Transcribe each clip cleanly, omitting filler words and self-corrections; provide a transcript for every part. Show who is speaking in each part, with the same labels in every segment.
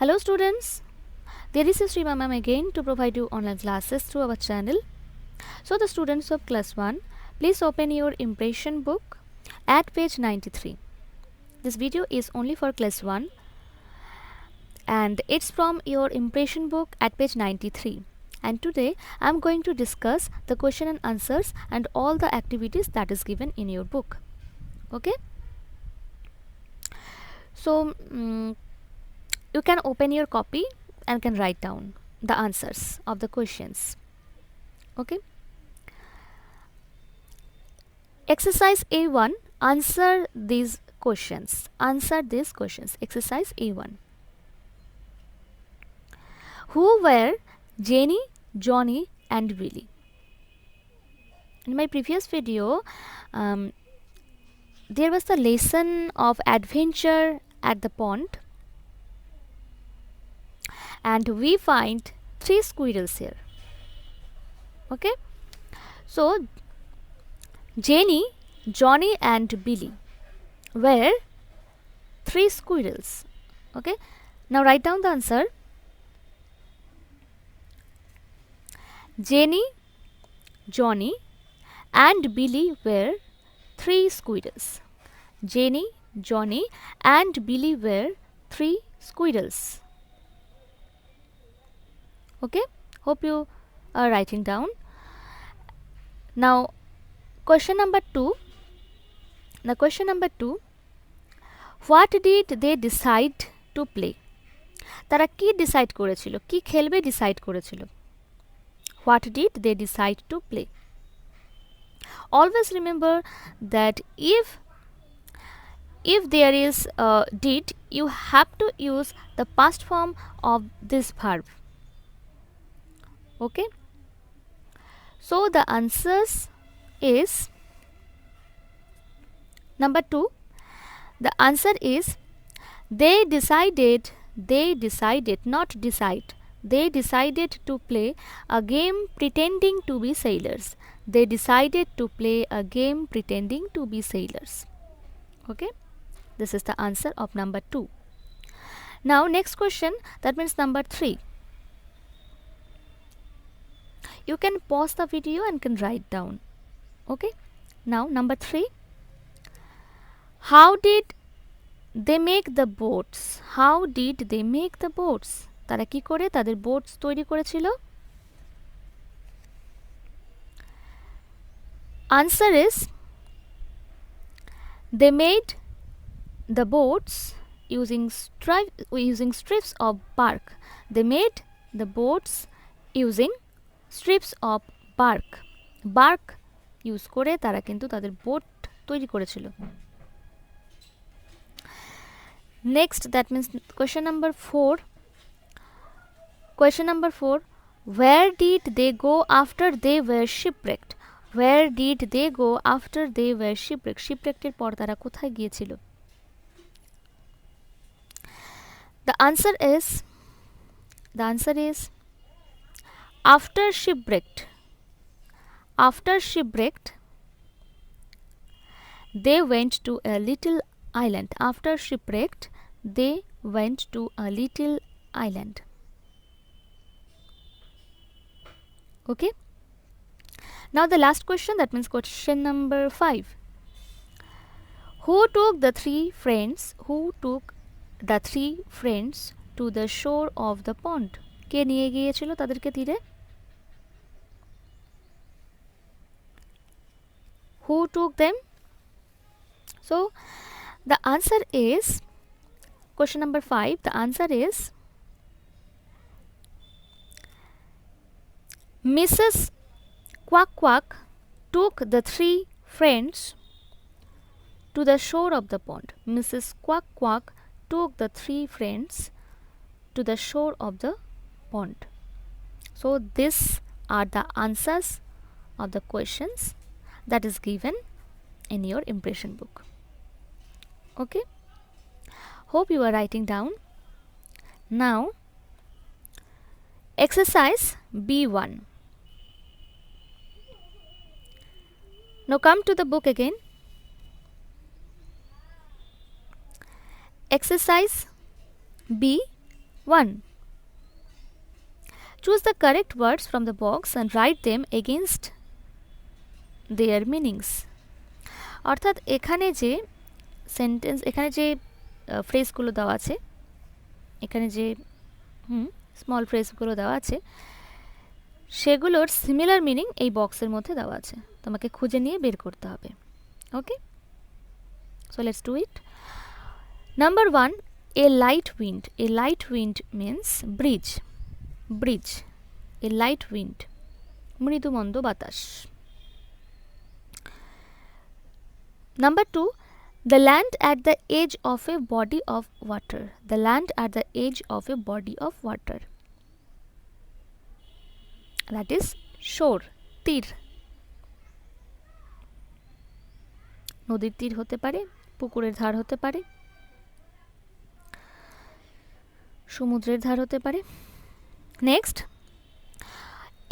Speaker 1: Hello students, there is Srima ma'am again to provide you online classes through our channel. So the students of class 1, please open your impression book at page 93. This video is only for class 1 and it's from your impression book at page 93. And today I am going to discuss the question and answers and all the activities that is given in your book. Okay? So you can open your copy and can write down the answers of the questions. Okay. Exercise A1, answer these questions. Exercise A1. Who were Jenny, Johnny and Billy? In my previous video, there was the lesson of adventure at the pond, and we find 3 squirrels here. Okay, so Jenny, Johnny and Billy were 3 squirrels. Okay, now write down the answer. Jenny, Johnny and Billy were 3 squirrels. Jenny, Johnny and Billy were 3 squirrels. Okay, hope you are writing down. Now question number 2. What did they decide to play? তারা কি decide করেছিল, কি খেলবে decide করেছিল? What did they decide to play? Always remember that if there is a did, you have to use the past form of this verb. Okay, so the answers is number 2. The answer is they decided to play a game pretending to be sailors. They decided to play a game pretending to be sailors. Okay, this is the answer of number 2. Now next question, that means number 3. You can pause the video and can write down. Okay, now number 3. How did they make the boats? How did they make the boats? তারা কি করে তাদের boats তৈরি করেছিল? Answer is they made the boats using strips of bark. They made the boats using strips of bark. Bark use করে তারা কিন্তু তাদের boat তৈরি করেছিল. Next, that means question number 4. Where did they go after they were shipwrecked? Where did they go after they were shipwrecked? Shipwrecked এর পর তারা কোথায় গিয়েছিল? The answer is after shipwrecked they went to a little island. After shipwrecked they went to a little island. Okay, now the last question, that means question number 5. Who took the 3 friends to the shore of the pond? কে নিয়ে গিয়েছিল তাদেরকে তীরে? Who took them? So the answer is question number 5. The answer is Mrs. Quack Quack took the 3 friends to the shore of the pond. Mrs. Quack Quack took the 3 friends to the shore of the pond. So these are the answers of the questions that is given in your impression book. Okay, hope you are writing down. Now exercise B1. Now come to the book again. Exercise B, 1. Choose the correct words from the box and write them against their meanings. অর্থাৎ এখানে যে sentence, এখানে যে ফ্রেজগুলো দেওয়া আছে, এখানে যে small ফ্রেজগুলো দেওয়া আছে, সেগুলোর সিমিলার মিনিং এই বক্সের মধ্যে দেওয়া আছে, তোমাকে খুঁজে নিয়ে বের করতে হবে। Okay, so let's do it. Number 1, a light wind. A light wind means breeze. Breeze, a light wind, মৃদু মন্দ বাতাস। Number 2, the land at the edge of a body of water. The land at the edge of a body of water, that is shore, তীর। নদীর তীর হতে পারে, পুকুরের ধার হতে পারে, সমুদ্রের ধার হতে পারে। Next,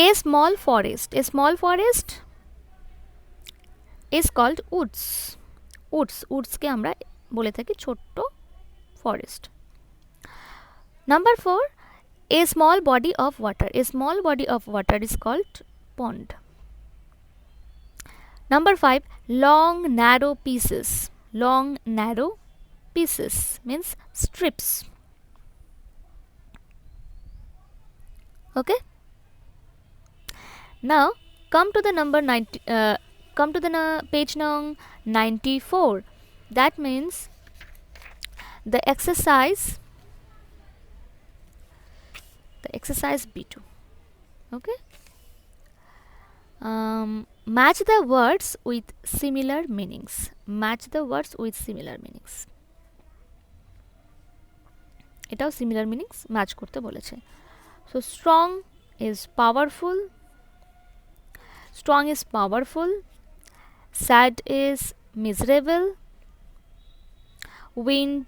Speaker 1: a small forest. A small forest is called woods. Woods কে আমরা বলে থাকি ছোট্ট forest. Number 4, a small body of water. A small body of water is called pond. Number 5, long narrow pieces. Long narrow pieces means strips. Okay, now come to the number 90, come to the page number 94. That means the exercise B2. Okay, match the words with similar meanings. Match the words with similar meanings. এটাও similar meanings match করতে বলেছে। So strong is powerful. Strong is powerful. Sad is miserable. Wind,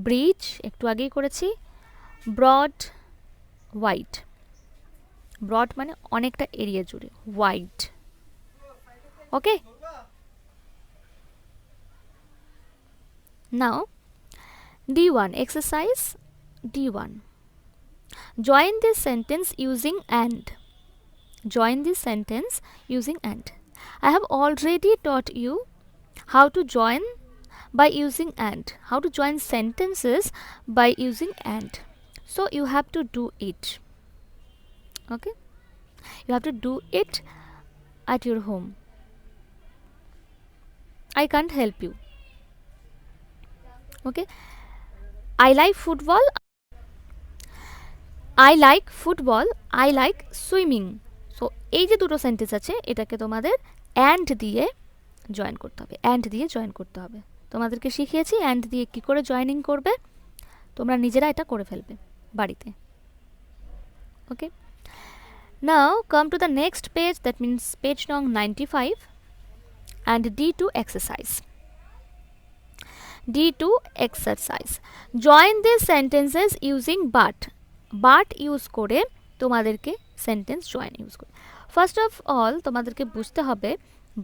Speaker 1: breeze, একটু আগেই করেছি। Broad, wide. Broad মানে অনেকটা area জুড়ে, wide. Okay, now D1, exercise D1. Join this sentence using and. Join this sentence using and. I have already taught you how to join by using and. How to join sentences by using and. So you have to do it. Okay? You have to do it at your home. I can't help you. Okay? I like football. I like football. I like swimming. So এই যে দুটো sentence আছে, এটাকে তোমাদের and দিয়ে join করতে হবে। and দিয়ে জয়েন করতে হবে। তোমাদেরকে শিখিয়েছি and দিয়ে কি করে জয়েনিং করবে, তোমরা নিজেরা এটা করে ফেলবে বাড়িতে। Okay, now come to the next page, that means page নং 95 and D2 exercise. D2 exercise. Join these sentences using but. But use করে তোমাদেরকে সেন্টেন্স জয়েন ইউজ করে। ফার্স্ট অফ অল তোমাদেরকে বুঝতে হবে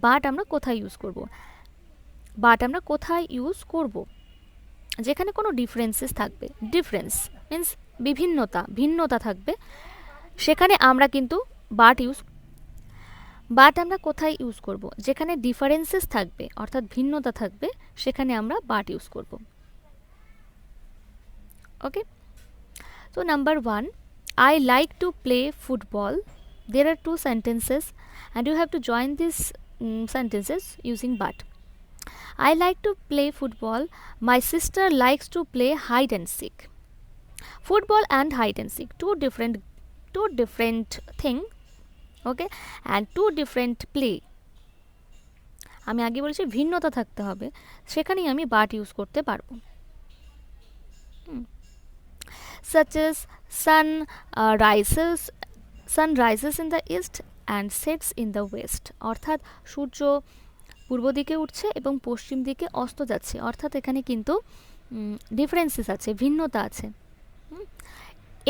Speaker 1: বাট আমরা কোথায় ইউজ করব। বাট আমরা কোথায় ইউজ করব, যেখানে কোনো ডিফারেন্সেস থাকবে। ডিফারেন্স মিন্স বিভিন্নতা, ভিন্নতা থাকবে, সেখানে আমরা কিন্তু বাট ইউজ। বাট আমরা কোথায় ইউজ করব, যেখানে ডিফারেন্সেস থাকবে অর্থাৎ ভিন্নতা থাকবে, সেখানে আমরা বাট ইউজ করব। ওকে, so number 1, I like to play football. There are two sentences and you have to join these sentences using but. I like to play football. My sister likes to play hide and seek. Football and hide and seek, two different thing. Okay, and two different play. আমি আগে বলেছি ভিন্নতা থাকতে হবে, সেখানেই আমি but use করতে পারবো। Such as sun rises in the east and sets in the west. অর্থাৎ সূর্য পূর্ব দিকে উঠছে এবং পশ্চিম দিকে অস্ত যাচ্ছে, অর্থাৎ এখানে কিন্তু ডিফারেন্সেস আছে, ভিন্নতা আছে।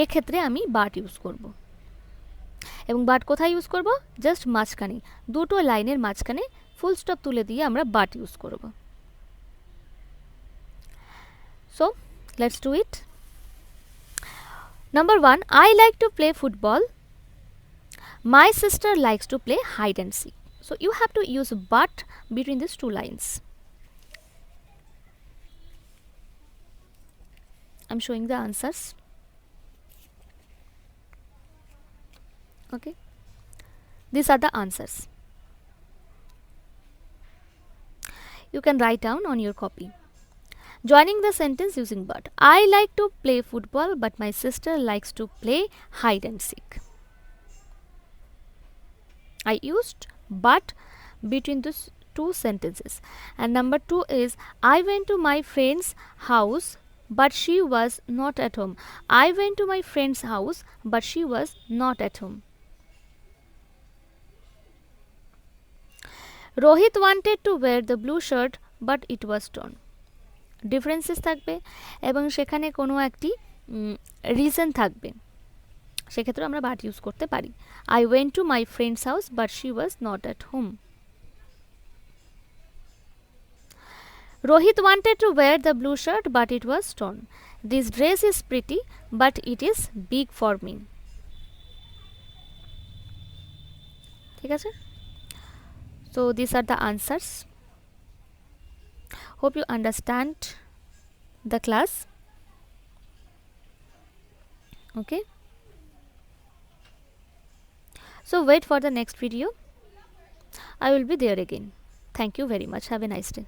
Speaker 1: এক্ষেত্রে আমি বাট ইউজ করব। এবং বাট কোথায় ইউজ করব, জাস্ট মাঝখানে, দুটো লাইনের মাঝখানে ফুল স্টপ তুলে দিয়ে আমরা বাট ইউজ করব। So let's do it. Number 1, I like to play football. My sister likes to play hide and seek. So you have to use but between these two lines. I'm showing the answers. Okay, these are the answers. You can write down on your copy. Joining the sentence using but. I like to play football, but my sister likes to play hide and seek. I used but between these two sentences. And number 2 is I went to my friend's house but she was not at home. I went to my friend's house but she was not at home. Rohit wanted to wear the blue shirt but it was torn. Differences থাকবে এবং সেখানে কোনো একটি reason থাকবে, সেক্ষেত্রে আমরা but use করতে পারি। I went to my friend's house but she was not at home. Rohit wanted to wear the blue shirt but it was torn. This dress is pretty but it is big for me. ঠিক আছে, so this are the answers. Hope you understand the class. Okay, so wait for the next video. I will be there again. Thank you very much. Have a nice day.